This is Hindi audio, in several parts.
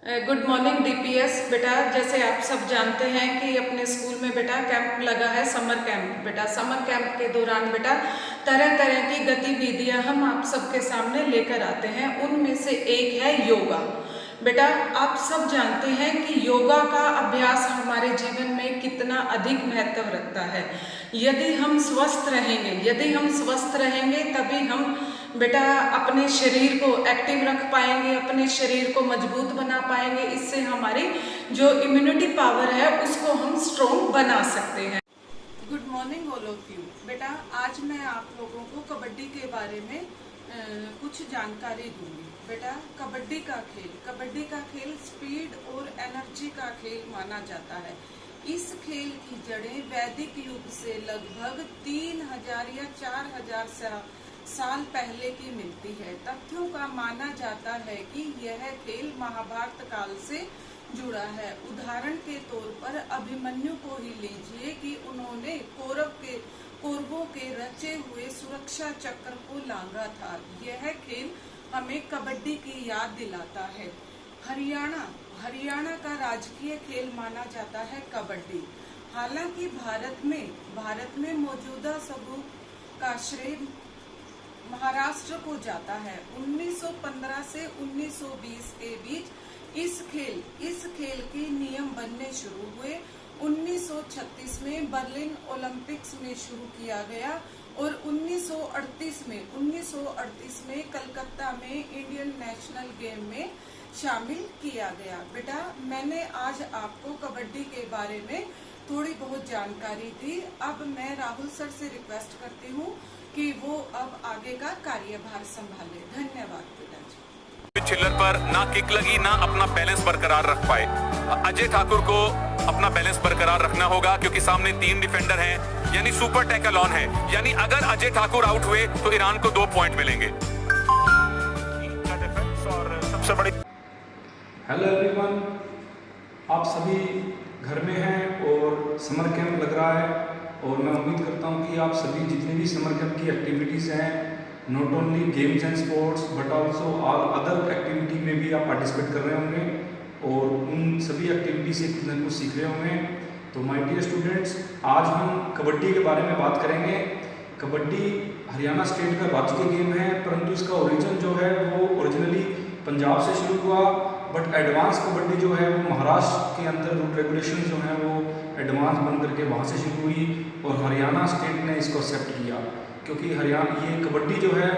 गुड मॉर्निंग डीपीएस बेटा। जैसे आप सब जानते हैं कि अपने स्कूल में बेटा कैंप लगा है, समर कैंप। बेटा समर कैंप के दौरान बेटा तरह तरह की गतिविधियां हम आप सबके सामने लेकर आते हैं। उनमें से एक है योगा। बेटा आप सब जानते हैं कि योगा का अभ्यास हमारे जीवन में कितना अधिक महत्व रखता है। यदि हम स्वस्थ रहेंगे तभी हम बेटा अपने शरीर को एक्टिव रख पाएंगे, अपने शरीर को मजबूत बना पाएंगे। इससे हमारी जो इम्यूनिटी पावर है उसको हम स्ट्रॉन्ग बना सकते हैं। Good morning all of you. बेटा आज मैं आप लोगों को कबड्डी के बारे में कुछ जानकारी दूंगी। बेटा कबड्डी का खेल स्पीड और एनर्जी का खेल माना जाता है। इस खेल की जड़ें वैदिक युग से लगभग 3000 या 4000 साल पहले की मिलती है। तथ्यों का माना जाता है कि यह खेल महाभारत काल से जुड़ा है। उदाहरण के तौर पर अभिमन्यु को ही लीजिए कि उन्होंने कौरवों के रचे हुए सुरक्षा चक्र को लांघा था। यह खेल हमें कबड्डी की याद दिलाता है। हरियाणा का राजकीय खेल माना जाता है कबड्डी। हालांकि भारत में मौजूदा सबूत का श्रेय महाराष्ट्र को जाता है। 1915 से 1920 के बीच इस खेल के नियम बनने शुरू हुए। 1936 में बर्लिन ओलंपिक्स में शुरू किया गया और 1938 में कलकत्ता में इंडियन नेशनल गेम में शामिल किया गया। बेटा मैंने आज आपको कबड्डी के बारे में थोड़ी बहुत जानकारी दी। अब मैं राहुल सर से रिक्वेस्ट करती हूँ कि वो अब आगे का कार्यभार संभाले। धन्यवाद बेटा जी। चिल्लर पर ना किक लगी, ना अपना बैलेंस बरकरार रख पाए। अजय ठाकुर को अपना बैलेंस बरकरार रखना होगा क्योंकि सामने 3 डिफेंडर हैं, यानी सुपर टैकल ऑन है। यानी अगर अजय ठाकुर आउट हुए तो ईरान को 2 पॉइंट मिलेंगे। और सबसे बड़ी हेलो एवरीवन, आप सभी घर में हैं और समर कैंप लग रहा है और मैं उम्मीद करता हूं कि आप सभी जितनी भी समर कैंप की एक्टिविटीज़ हैं, not only games and sports but also all other activity में भी आप पार्टिसिपेट कर रहे होंगे और उन सभी एक्टिविटी से कुछ न कुछ सीख रहे होंगे। तो माय डियर स्टूडेंट्स, आज हम कबड्डी के बारे में बात करेंगे। कबड्डी हरियाणा स्टेट का राजकीय गेम है, परंतु इसका ओरिजिन जो है वो ओरिजिनली पंजाब से शुरू हुआ, बट एडवांस कबड्डी जो है वो महाराष्ट्र के अंदर रूल रेगुलेशन जो है वो एडवांस बन करके वहाँ से शुरू हुई और हरियाणा स्टेट ने इसको एक्सेप्ट किया क्योंकि ये कबड्डी जो है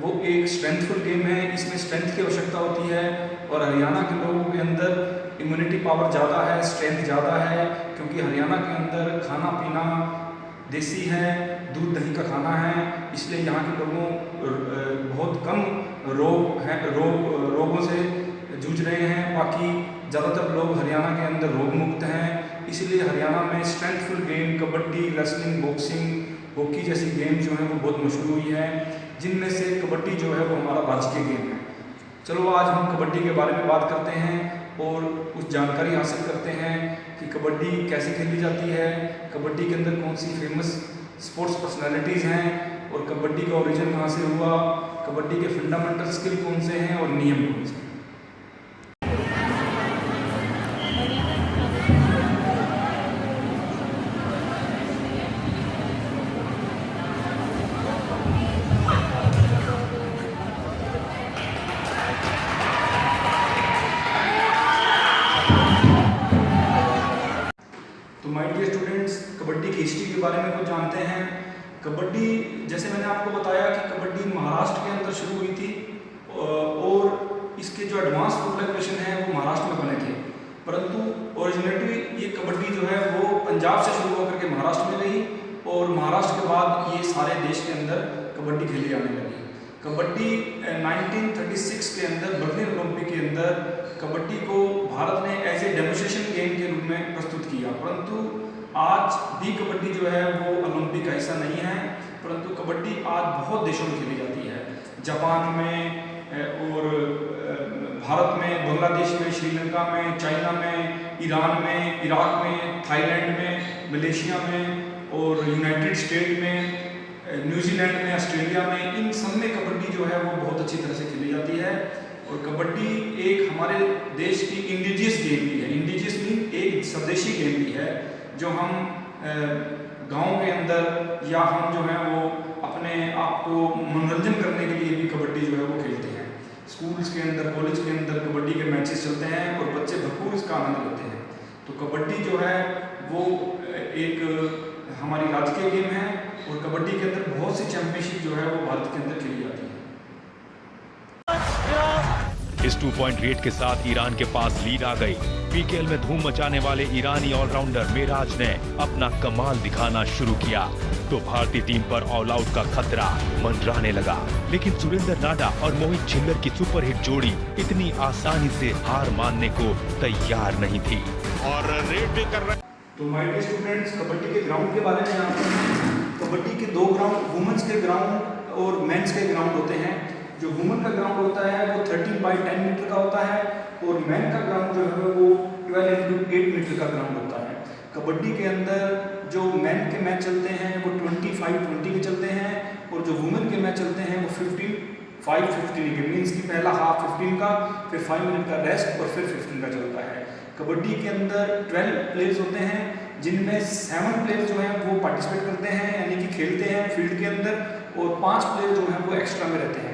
वो एक स्ट्रेंथफुल गेम है। इसमें स्ट्रेंथ की आवश्यकता होती है और हरियाणा के लोगों के अंदर इम्यूनिटी पावर ज़्यादा है, स्ट्रेंथ ज़्यादा है क्योंकि हरियाणा के अंदर खाना पीना देसी है, दूध दही का खाना है, इसलिए यहाँ के लोगों बहुत कम रोगों से जूझ रहे हैं। बाकी ज़्यादातर लोग हरियाणा के अंदर रोग मुक्त हैं, इसलिए हरियाणा में strengthful game kabaddi, wrestling, boxing, hockey जैसी गेम जो है वो बहुत मशहूर हुई है, जिनमें से कबड्डी जो है वो हमारा राजकीय गेम है। चलो आज हम कबड्डी के बारे में बात करते हैं और कुछ जानकारी हासिल करते हैं कि कबड्डी कैसे खेली जाती है, कबड्डी के अंदर कौन सी फेमस स्पोर्ट्स पर्सनैलिटीज़ हैं और कबड्डी का ओरिजिन कहाँ से हुआ, कबड्डी के फंडामेंटल स्किल कौन से हैं और नियम कौन से हैं। तो माय डियर स्टूडेंट्स, कबड्डी की हिस्ट्री के बारे में कुछ जानते हैं। कबड्डी जैसे मैंने आपको बताया कि कबड्डी महाराष्ट्र के अंदर शुरू हुई थी और इसके जो एडवांस रूल रेगुलेशन है वो महाराष्ट्र में बने थे, परंतु ओरिजिनेटली ये कबड्डी जो है वो पंजाब से शुरू होकर के महाराष्ट्र में रही और महाराष्ट्र के बाद ये सारे देश के अंदर कबड्डी खेली जाने लगी। कबड्डी 1936 के अंदर बर्लिन ओलंपिक के अंदर कबड्डी को भारत ने एज ए डेमोन्स्ट्रेशन गेम के रूप में प्रस्तुत किया, परंतु आज भी कबड्डी जो है वो ओलंपिक का हिस्सा नहीं है, परंतु कबड्डी आज बहुत देशों में खेली जाती है। जापान में और भारत में, बांग्लादेश में, श्रीलंका में, चाइना में, ईरान में, इराक में, थाईलैंड में, मलेशिया में और यूनाइटेड स्टेट में, न्यूजीलैंड में, ऑस्ट्रेलिया में, इन सब में कबड्डी जो है वो बहुत अच्छी तरह से खेली जाती है और कबड्डी एक हमारे देश की इंडिजियस गेम भी है। इंडिजियस मीन एक स्वदेशी गेम भी है जो हम गांव के अंदर या हम जो है वो अपने आप को मनोरंजन करने के लिए भी कबड्डी जो है वो खेलते हैं। स्कूल्स के अंदर, कॉलेज के अंदर कबड्डी के मैचेस चलते हैं और बच्चे भरपूर इसका आनंद लेते हैं। तो कबड्डी जो है वो एक हमारी राजकीय गेम है और कबड्डी के अंदर बहुत सी चैंपियनशिप जो है वो भारत के अंदर खेली जाती है। इस 2 पॉइंट लीड के साथ ईरान के पास लीड आ गई। पीकेएल में धूम मचाने वाले ईरानी ऑलराउंडर मेराज ने अपना कमाल दिखाना शुरू किया तो भारतीय टीम पर ऑल आउट का खतरा मंडराने लगा। लेकिन सुरेंद्र नाडा और मोहित छिल्लर की सुपरहिट जोड़ी इतनी आसानी से हार मानने को तैयार नहीं थी और रेड भी कर रहे। तो माय डियर स्टूडेंट्स, कबड्डी के ग्राउंड के बारे में जानते हैं। कबड्डी के 2 ग्राउंड, वुमेन्स के ग्राउंड और मेंस के ग्राउंड होते हैं। जो वुमेन का ग्राउंड होता है वो 13 बाई 10 मीटर का होता है और मैन का ग्राउंड जो है वो 12 × 8 मीटर का ग्राउंड होता है। कबड्डी के अंदर जो मैन के मैच चलते हैं वो 25-20 के चलते हैं और जो वुमेन के मैच चलते हैं वो 15-5-15 के, मीन्स की पहला हाफ 15 का, फिर 5 मिनट का रेस्ट और फिर 15 का चलता है। कबड्डी के अंदर 12 प्लेयर्स होते हैं जिनमें 7 प्लेयर जो हैं वो पार्टिसिपेट करते हैं यानी कि खेलते हैं फील्ड के अंदर और 5 प्लेयर जो हैं वो एक्स्ट्रा में रहते हैं।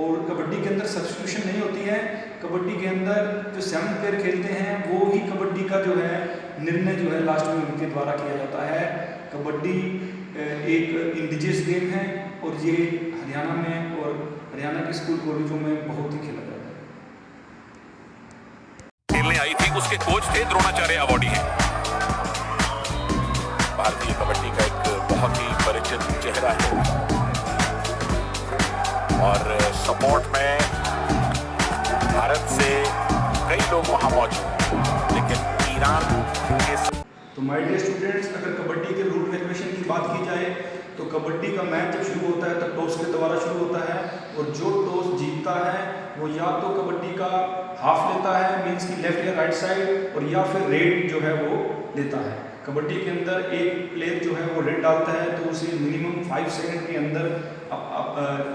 और कबड्डी के अंदर सब्स्टिट्यूशन नहीं होती है। कबड्डी के अंदर जो 7 प्लेयर खेलते हैं वो ही कबड्डी का जो है निर्णय जो है लास्ट में उनके द्वारा किया जाता है। कबड्डी एक इंडिजियस गेम है और ये हरियाणा में और हरियाणा के स्कूल कॉलेजों में बहुत ही खेला जाता है। खेलने आई थी, उसके कोच थे द्रोणाचार्य अवॉर्डी हैं। भारतीय कबड्डी का एक बहुत ही परिचित चेहरा है और सपोर्ट में भारत से कई लोग वहां मौजूद हैं, लेकिन ईरान के तो माय डियर स्टूडेंट्स, अगर कबड्डी के रूल रेगुलेशन की बात की जाए तो कबड्डी का मैच जब शुरू होता है तो टॉस के द्वारा शुरू होता है और जो टॉस जीतता है वो या तो कबड्डी का हाफ लेता है, मीन्स की लेफ्ट या राइट साइड, और या फिर रेड जो है वो लेता है। कबड्डी के अंदर एक प्लेयर जो है वो रेड डालता है तो उसे मिनिमम 5 सेकंड के अंदर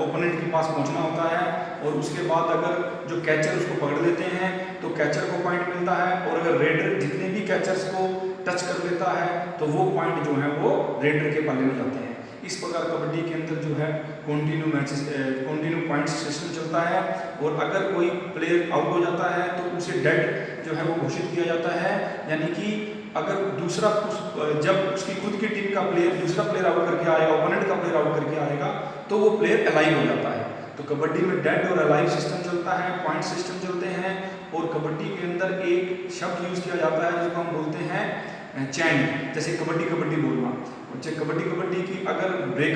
ओपोनेंट के पास पहुंचना होता है और उसके बाद अगर जो कैचर उसको पकड़ लेते हैं तो कैचर को पॉइंट मिलता है और अगर रेडर जितने भी कैचर्स को टच कर लेता है तो वो पॉइंट जो है वो रेडर के पाले में जाते हैं। इस प्रकार कबड्डी के अंदर जो है कंटिन्यू पॉइंट्स सिस्टम चलता है और अगर कोई प्लेयर आउट हो जाता है तो उसे डेड जो है वो घोषित किया जाता है, यानी कि अगर दूसरा जब उसकी खुद की टीम का प्लेयर दूसरा प्लेयर आउट करके आएगा, ओपोनेंट का प्लेयर आउट करके आएगा तो वो प्लेयर अलाइव हो जाता है। तो कबड्डी में डेड और अलाइव सिस्टम चलता है, पॉइंट सिस्टम चलते हैं और कबड्डी के अंदर एक शब्द यूज किया जाता है जिसको हम बोलते हैं चैंट, जैसे कबड्डी कबड्डी बोलना। और कबड्डी की अगर ब्रेक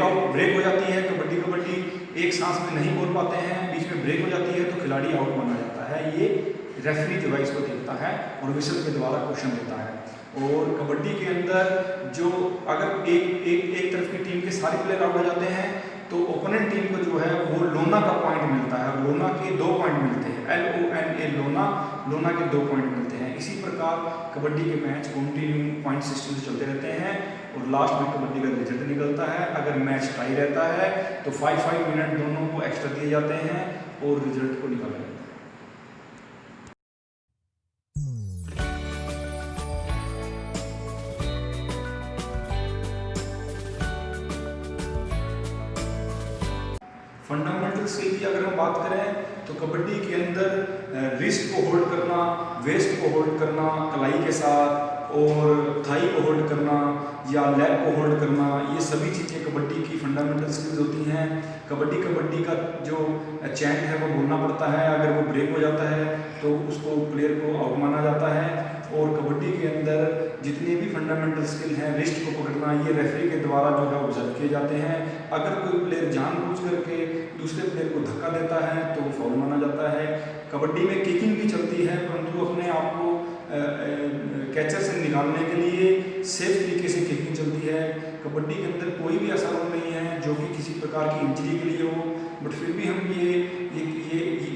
हो जाती है, कबड्डी एक सांस में नहीं बोल पाते हैं, बीच में ब्रेक हो जाती है तो खिलाड़ी आउट माना जाता है। ये रेफरी जो है इसको देखता है और विसल के द्वारा क्वेश्चन देता है। और कबड्डी के अंदर जो अगर एक तरफ की टीम के सारे प्लेयर आउट हो जाते हैं तो ओपोनेंट टीम को जो है वो लोना का पॉइंट मिलता है। लोना के 2 पॉइंट मिलते हैं, LONA, लोना के 2 पॉइंट मिलते हैं। इसी प्रकार कबड्डी के मैच कंटिन्यू पॉइंट सिस्टम से चलते रहते हैं और लास्ट में कबड्डी का रिजल्ट निकलता है। अगर मैच टाई रहता है तो 5 मिनट दोनों को एक्स्ट्रा दिए जाते हैं और रिजल्ट को निकाला जाता है। फंडामेंटल्स की अगर हम बात करें तो कबड्डी के अंदर रिस्ट को होल्ड करना, वेस्ट को होल्ड करना कलाई के साथ और थाई को होल्ड करना या लेग को होल्ड करना, ये सभी चीज़ें कबड्डी की फंडामेंटल स्किल्स होती हैं। कबड्डी का जो चैंट है वो बोलना पड़ता है, अगर वो ब्रेक हो जाता है तो उसको प्लेयर को आउट माना जाता है। और कबड्डी के अंदर जितने भी फंडामेंटल स्किल हैं, रिस्ट को पकड़ना, ये रेफरी के द्वारा जो है ऑब्जर्व किए जाते हैं। अगर कोई प्लेयर जानबूझ करके दूसरे प्लेयर को धक्का देता है तो वो फाउल माना जाता है। कबड्डी में किकिंग भी चलती है, परंतु अपने आप को कैचर से निकालने के लिए सेफ तरीके से किकिंग चलती है। कबड्डी के अंदर कोई भी ऐसा रूल नहीं है जो कि किसी प्रकार की इंजरी के लिए हो, बट फिर भी हम ये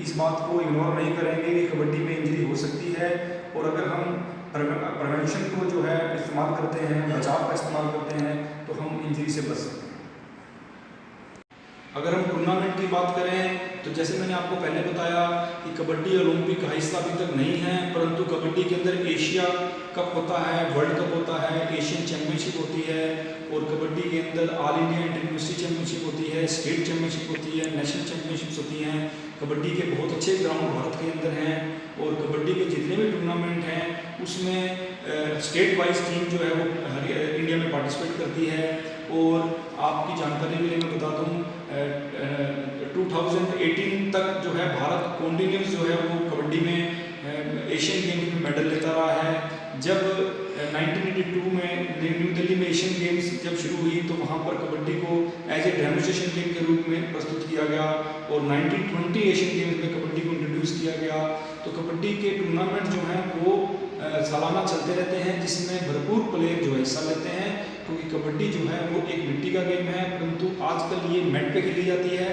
इस बात को इग्नोर नहीं करेंगे कि कबड्डी में इंजरी हो सकती है। और अगर हम प्रिवेंशन को जो है इस्तेमाल करते हैं, बचाव का इस्तेमाल करते हैं तो हम इंजरी से बच सकते हैं। अगर हम टूर्नामेंट की बात करें तो जैसे मैंने आपको पहले बताया कि कबड्डी ओलंपिक का हिस्सा अभी तक नहीं है, परंतु कबड्डी के अंदर एशिया कप होता है, वर्ल्ड कप होता है, एशियन चैम्पियनशिप होती है, और कबड्डी के अंदर all India inter university championship होती है, स्टेट चैम्पियनशिप होती है, नेशनल चैम्पियनशिप्स होती हैं। कबड्डी के बहुत अच्छे ग्राउंड भारत के अंदर हैं, और कबड्डी के जितने भी टूर्नामेंट हैं उसमें स्टेट वाइज टीम जो है वो इंडिया में पार्टिसिपेट करती है। और आपकी जानकारी के लिए मैं बता दूं 2018 तक जो है भारत कॉन्टिन्यूस जो है वो कबड्डी में एशियन गेम्स में मेडल लेता रहा है। जब 1982 में न्यू दिल्ली में एशियन गेम्स जब शुरू हुई तो वहाँ पर कबड्डी को एज ए डेमोन्स्ट्रेशन गेम के रूप में प्रस्तुत किया गया, और 1920 एशियन गेम्स में कबड्डी को इंट्रोड्यूस किया गया। तो कबड्डी के टूर्नामेंट जो हैं वो सालाना चलते रहते हैं, जिसमें भरपूर प्लेयर जो है हिस्सा लेते हैं, क्योंकि कबड्डी जो है वो एक मिट्टी का गेम है, परंतु आजकल ये मैट पे खेली जाती है।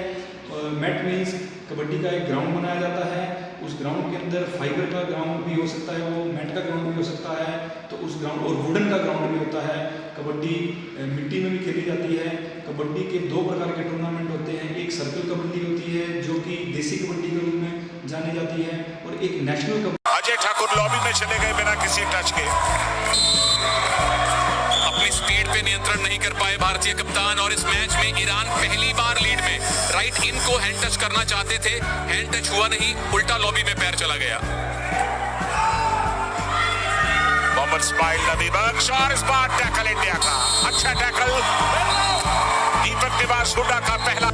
मैट मीन्स कबड्डी का एक ग्राउंड बनाया जाता है, उस ग्राउंड के अंदर फाइबर का ग्राउंड भी हो सकता है, वो मैट का ग्राउंड भी हो सकता है, तो उस ग्राउंड और वुडन का ग्राउंड भी होता है। कबड्डी मिट्टी में भी खेली जाती है। कबड्डी के दो प्रकार के टूर्नामेंट होते हैं, एक सर्कल कबड्डी होती है जो कि देसी कबड्डी के रूप में जानी जाती है, और एक नेशनल कबड्डी। अजय ठाकुर लॉबी में चले गए बिना किसी टच के। अपनी स्पीड पे नियंत्रण नहीं कर पाए भारतीय कप्तान, और इस मैच में ईरान पहली बार लीड में। राइट इन को हैंड टच करना चाहते थे, हैंड टच हुआ नहीं, उल्टा लॉबी में पैर चला गया। मोहम्मद इस्माइल नबी बख्श, और इस बार टैकल इंडिया का अच्छा टैकल, दीपक निवास हुड्डा का पहला।